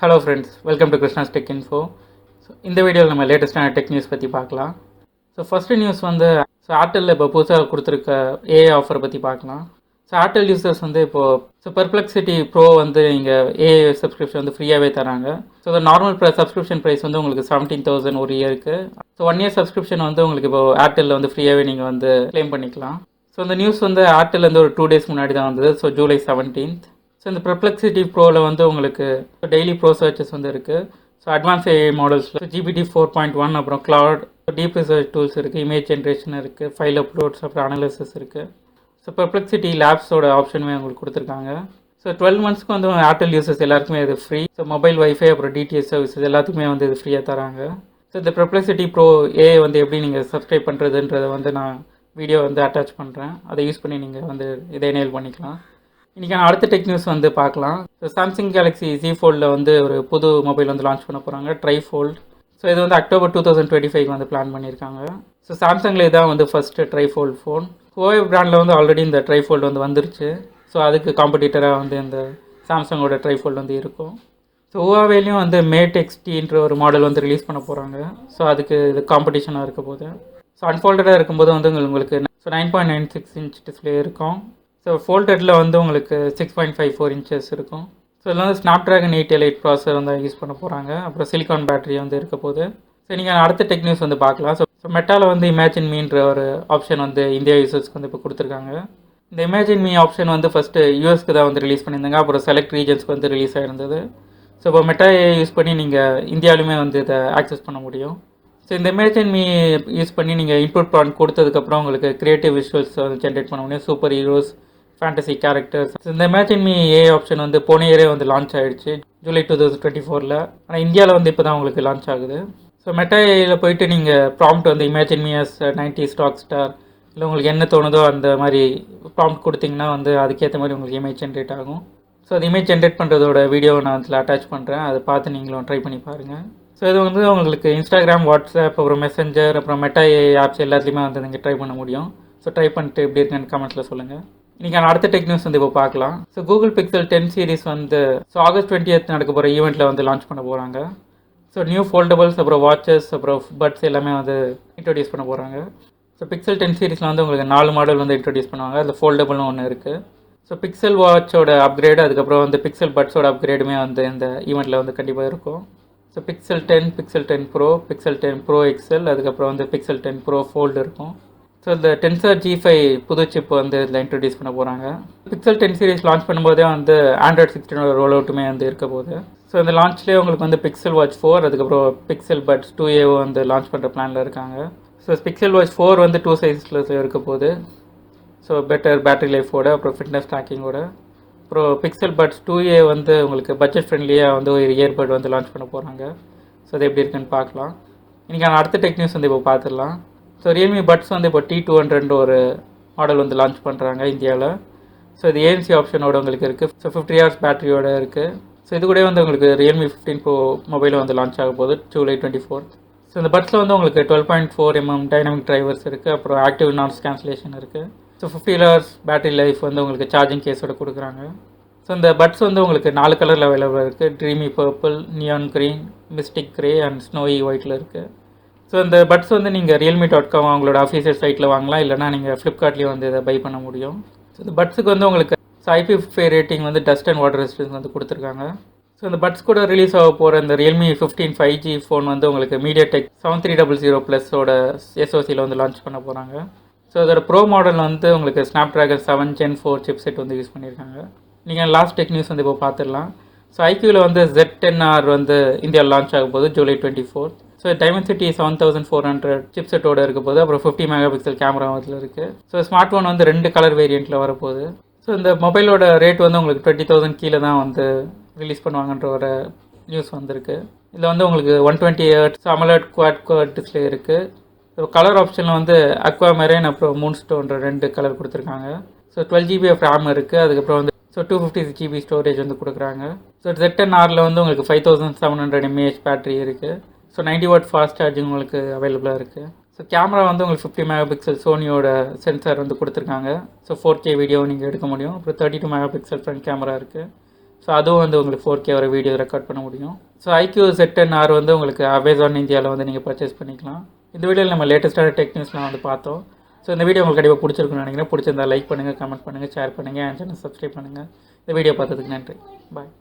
Hello friends, welcome to Krishna's tech info. So இந்த வீடியோவில் நம்ம லேட்டஸ்ட்டான டெக் நியூஸ் பற்றி பார்க்கலாம். ஸோ ஃபஸ்ட்டு நியூஸ் வந்து ஏர்டெல்லில் இப்போ புதுசாக கொடுத்துருக்க ஏஐ ஆஃபரை பற்றி பார்க்கலாம். ஸோ ஏர்டெல் யூசர்ஸ் வந்து இப்போது பெர்ப்ளெக்சிட்டி ப்ரோ வந்து நீங்கள் ஏஐ சப்ஸ்கிரிப்ஷன் வந்து ஃப்ரீயாகவே தராங்க. ஸோ நார்மல் சப்ஸ்கிரிப்ஷன் ப்ரைஸ் வந்து உங்களுக்கு 17,000 ஒரு இயருக்கு. ஸோ 1 இயர் சப்ஸ்கிரிப்ஷன் வந்து உங்களுக்கு இப்போ ஏர்டெல்லில் வந்து ஃப்ரீயாகவே நீங்கள் வந்து க்ளைம் பண்ணிக்கலாம். ஸோ இந்த நியூஸ் வந்து ஏர்டெல்லேருந்து ஒரு 2 days முன்னாடி தான் வந்தது. So July 17th. ஸோ இந்த பெர்ப்ளெக்சிட்டி ப்ரோவில் வந்து உங்களுக்கு டெய்லி ப்ரோ சர்ச்சஸ் வந்து இருக்குது. ஸோ அட்வான்ஸ் ஏஐ மாடல்ஸில் GPT 4.1 அப்புறம் கிளவுட், டீப் ரிசர்ச் டூல்ஸ் இருக்குது, இமேஜ் ஜென்ரேஷன் இருக்குது, ஃபைல் அப்லோட்ஸ், அப்புறம் அனாலிசிஸ் இருக்குது. ஸோ பெர்ப்ளெக்சிட்டி லேப்ஸோட ஆப்ஷனுமே உங்களுக்கு கொடுத்துருக்காங்க. ஸோ 12 monthsக்கு வந்து ஏர்டெல் யூசர்ஸ் எல்லாருக்குமே இது ஃப்ரீ. ஸோ மொபைல் வைஃபை அப்புறம் டிடிஎஸ் சர்வீசஸ் எல்லாத்துக்குமே வந்து இது ஃப்ரீயாக தராங்க. ஸோ இந்த பெர்ப்ளெக்சிட்டி ப்ரோ ஏஐ வந்து எப்படி நீங்கள் சப்ஸ்கிரைப் பண்ணுறதுன்றதை வந்து நான் வீடியோ வந்து அட்டாச் பண்ணுறேன். அதை யூஸ் பண்ணி நீங்கள் வந்து இதை எனேபிள் பண்ணிக்கலாம். இன்றைக்கி அடுத்த டெக் நியூஸ் வந்து பார்க்கலாம். ஸோ சாம்சங் கேலக்ஸி Z Foldல வந்து ஒரு புது மொபைல் வந்து லான்ச் பண்ண போகிறாங்க, ட்ரைஃபோல்ட். ஸோ இது வந்து October 2025 வந்து பிளான் பண்ணியிருக்காங்க. ஸோ சாம்சங்கில் இதான் வந்து ஃபஸ்ட்டு ட்ரைஃபோல்ட் ஃபோன். ஹுவாவே பிராண்டில் வந்து ஆல்ரெடி இந்த ட்ரைஃபோல்ட் வந்து வந்துருச்சு. ஸோ அதுக்கு காம்படிட்டராக வந்து இந்த சாம்சங்கோட ட்ரைஃபோல்ட் வந்து இருக்கும். ஸோ ஹுவாவேலையும் வந்து மேட் XTன்ற ஒரு மாடல் வந்து ரிலீஸ் பண்ண போகிறாங்க. ஸோ அதுக்கு இது காம்படிஷனாக இருக்க போது. ஸோ அன்ஃபோல்டடாக இருக்கும்போது வந்து உங்களுக்கு 9.96 inch டிஸ்பிளே இருக்கும். ஸோ ஃபோல்டடில் வந்து உங்களுக்கு 6.54 inches இருக்கும். ஸோ இதில் வந்து Snapdragon 888 ப்ராசஸர் வந்து யூஸ் பண்ண போகிறாங்க. அப்புறம் சிலிகான் பேட்டரி வந்து இருக்க போது. ஸோ நீங்கள் அடுத்த டெக் நியூஸ் வந்து பார்க்கலாம். ஸோ மெட்டாவில் வந்து இமேஜின் மீன்ற ஒரு ஆப்ஷன் வந்து இந்தியா யூசர்ஸ்க்கு வந்து இப்போ கொடுத்துருக்காங்க. இந்த இமேஜின் மீ ஆப்ஷன் வந்து ஃபஸ்ட்டு யூஎஸ்க்கு தான் வந்து ரிலீஸ் பண்ணியிருந்தாங்க. அப்புறம் செலக்ட் ரீஜன்ஸ்க்கு வந்து ரிலீஸ் ஆகிருந்தது. ஸோ இப்போ மெட்டா யூஸ் பண்ணி நீங்கள் இந்தியாவிலுமே வந்து இதை ஆக்சஸ் பண்ண முடியும். ஸோ இந்த இமேஜின் மீ யூஸ் பண்ணி நீங்கள் இன்புட் ப்ராம்ப்ட் கொடுத்ததுக்கப்புறம் உங்களுக்கு க்ரியேட்டிவ் விஷுவல்ஸ் வந்து ஜென்ரேட் பண்ண முடியும். Super heroes, fantasy characters. இந்த இமேஜின் மீ ஏஐ ஆப்ஷன் வந்து போன இயரே வந்து லான்ச் ஆகிடுச்சு, July 2024. ஆனால் இந்தியாவில் வந்து இப்போ தான் உங்களுக்கு லான்ச் ஆகுது. ஸோ மெட்டா ஏஐயில் போயிட்டு நீங்கள் ப்ராம்ப்ட் வந்து imagine me as 90s rock star, இல்லை உங்களுக்கு என்ன தோணுதோ அந்த மாதிரி ப்ராம்ப்ட் கொடுத்தீங்கன்னா வந்து அதுக்கேற்ற மாதிரி உங்களுக்கு இமேஜ் ஜென்ரேட் ஆகும். ஸோ அது இமேஜ் ஜென்ரேட் பண்ணுறதோட வீடியோ நான் அதில் அட்டாச் பண்ணுறேன். அதை பார்த்து நீங்களும் ட்ரை பண்ணி பாருங்கள். ஸோ இது வந்து உங்களுக்கு இன்ஸ்டாகிராம், வாட்ஸ்அப், அப்புறம் மெசஞ்சர், அப்புறம் மெட்டா ஏஐ ஆப்ஸ் எல்லாத்துலேயுமே வந்து நீங்கள் ட்ரை பண்ண முடியும். ஸோ ட்ரை பண்ணிட்டு எப்படி இருக்குன்னு கமெண்ட்ஸில் சொல்லுங்கள். இன்றைக்கி அடுத்த டெக் நியூஸ் வந்து இப்போ பார்க்கலாம். ஸோ கூகுள் பிக்சல் 10 சீரிஸ் வந்து August 20th நடக்க போகிற ஈவெண்ட்டில் வந்து லான்ச் பண்ண போகிறாங்க. ஸோ நியூ ஃபோல்டபுள்ஸ், அப்புறம் வாட்சஸ், அப்புறம் பட்ஸ் எல்லாமே வந்து இன்ட்ரடியூஸ் பண்ண போகிறாங்க. ஸோ பிக்சல் 10 சீரிஸில் வந்து உங்களுக்கு 4 மாடல் வந்து இன்ட்ரடியூஸ் பண்ணுவாங்க. அதில் ஃபோல்டபுள்னு ஒன்று இருக்குது. ஸோ பிக்சல் வாட்சோட அப்கிரேடு, அதுக்கப்புறம் வந்து பிக்சல் பட்ஸோட அப்கிரேடுமே வந்து இந்த ஈவெண்ட்டில் வந்து கண்டிப்பாக இருக்கும். So pixel 10, pixel 10 bro, pixel 10 bro XL, அதுக்கப்புறம் வந்து பிக்சல் 10 ப்ரோ ஃபோல்டு இருக்கும். ஸோ இந்த டென்சர் G5 புது சிப் வந்து இதில் இன்ட்ரடியூஸ் பண்ண போகிறாங்க. பிக்சல் 10 சீரிஸ் லான்ச் பண்ணும்போதே வந்து Android 16 ரோல் அவுட்டுமே வந்து இருக்க போகுது. ஸோ இந்த லான்ச்லேயே உங்களுக்கு வந்து பிக்சல் வாட்ச் 4, அதுக்கப்புறம் பிக்சல் பட்ஸ் 2A வந்து லான்ச் பண்ணுற பிளானில் இருக்காங்க. ஸோ பிக்சல் வாட்ச் 4 வந்து 2 சைஸில் இருக்க போகுது. ஸோ பெட்டர் பேட்டரி லைஃபோட, அப்புறம் ஃபிட்னஸ் ட்ராக்கிங்கோட. அப்புறம் பிக்சல் பட்ஸ் 2A வந்து உங்களுக்கு பட்ஜெட் ஃப்ரெண்ட்லியாக வந்து ஒரு இயர்பட் வந்து லான்ச் பண்ண போகிறாங்க. ஸோ அது எப்படி இருக்குன்னு பார்க்கலாம். இன்றைக்கி அடுத்த டெக் நியூஸ் வந்து இப்போ பார்த்துடலாம். ஸோ ரியல்மி பட்ஸ் வந்து இப்போ T200 ஒரு மாடல் வந்து லான்ச் பண்ணுறாங்க இந்தியாவில். ஸோ இது ANC ஆப்ஷனோட உங்களுக்கு இருக்குது. ஸோ 50 hours பேட்டரியோட இருக்குது. ஸோ இது கூட வந்து உங்களுக்கு ரியல்மி 15 ப்ரோ மொபைலும் வந்து லான்ச் ஆக போகுது July 24th. ஸோ இந்த பட்ஸில் வந்து உங்களுக்கு 12.4 mm டைனமிக் டிரைவர்ஸ் இருக்குது. அப்புறம் ஆக்டிவ் நாய்ஸ் கேன்சலேஷன் இருக்குது. ஸோ 50 hours பேட்டரி லைஃப் வந்து உங்களுக்கு சார்ஜிங் கேஸோட கொடுக்குறாங்க. ஸோ இந்த பட்ஸ் வந்து உங்களுக்கு 4 கலரில் அவைலபிளாக இருக்குது. Dreamy purple, neon green, mystic grey and snowy ஒயிட்டில் இருக்குது. ஸோ இந்த பட்ஸ் வந்து நீங்கள் realme.com அவங்களோட அஃபீஷியல் சைட்டில் வாங்கலாம், இல்லைனா நீங்கள் ஃப்ளிப்கார்ட்லேயும் வந்து இதை பை பண்ண முடியும். ஸோ இந்த பட்ஸுக்கு வந்து உங்களுக்கு IP55 ரேட்டிங் வந்து டஸ்ட் அண்ட் வாட்டர் ரெசிஸ்டன்ஸ் வந்து கொடுத்துருக்காங்க. ஸோ இந்த பட்ஸ் கூட ரிலீஸ் ஆக போகிற இந்த Realme 15 5G ஃபோன் வந்து உங்களுக்கு MediaTek 7300+ஓட SoCயில் வந்து லான்ச் பண்ண போகிறாங்க. ஸோ அதோட ப்ரோ மாடல் வந்து உங்களுக்கு Snapdragon 7 Gen 4 சிப்செட் வந்து யூஸ் பண்ணியிருக்காங்க. நீங்கள் லாஸ்ட் டெக் நியூஸ் வந்து இப்போ பார்த்துடலாம். ஸோ IQவில் வந்து Z10R வந்து இந்தியாவில் லான்ச் ஆக போகுது July 24th. ஸோ Dimensity 7400 சிப்செட்டோட இருக்க போது, அப்புறம் 50 MP கேமரா அதில் இருக்குது. ஸோ ஸ்மார்ட் ஃபோன் வந்து 2 கலர் வேரியண்ட்டில் வரப்போகுது. ஸோ இந்த மொபைலோட ரேட் வந்து உங்களுக்கு 20,000 கீழே தான் வந்து ரிலீஸ் பண்ணுவாங்கன்ற ஒரு நியூஸ் வந்திருக்கு. இதில் வந்து உங்களுக்கு 120 Hz AMOLED quad டிஸ்பிளே இருக்குது. ஸோ கலர் ஆப்ஷனில் வந்து அக்வா மெரைன், அப்புறம் மூன்ஸ்டோன்ற 2 கலர் கொடுத்துருக்காங்க. ஸோ 12 GB of RAM இருக்குது. அதுக்கப்புறம் வந்து 256 GB ஸ்டோரேஜ் வந்து கொடுக்குறாங்க. ஸோ Z10Rல வந்து உங்களுக்கு 5700 mAh பேட்டரி இருக்குது. ஸோ 90 watt ஃபாஸ்ட் சார்ஜிங் உங்களுக்கு அவைலபிளாக இருக்குது. ஸோ கேமரா வந்து உங்களுக்கு 50 MP சோனியோட சென்சார் வந்து கொடுத்துருக்காங்க. ஸோ 4K வீடியோ நீங்கள் எடுக்க முடியும். அப்புறம் 32 MP ஃப்ரண்ட் கேமரா இருக்குது. ஸோ அதுவும் வந்து உங்களுக்கு 4K வர வீடியோ ரெக்கார்ட் பண்ண முடியும். ஸோ IQ Z10R வந்து உங்களுக்கு அமேசான் இந்தியாவில் வந்து நீங்கள் பர்ச்சேஸ் பண்ணிக்கலாம். இந்த வீடியோவில் நம்ம லேட்டஸ்ட்டான டெக் நியூஸ்லாம் வந்து பார்த்தோம். ஸோ இந்த வீடியோ உங்களுக்கு கண்டிப்பாக பிடிச்சிருக்குன்னு நினைக்கிறேன். பிடிச்சிருந்தா லைக் பண்ணுங்கள், கமெண்ட் பண்ணுங்கள், ஷேர் பண்ணுங்கள், அண்ட் சேனல் சப்ஸ்கிரைப் பண்ணுங்கள். இந்த வீடியோ பார்த்ததுக்கு நன்றி. பாய்.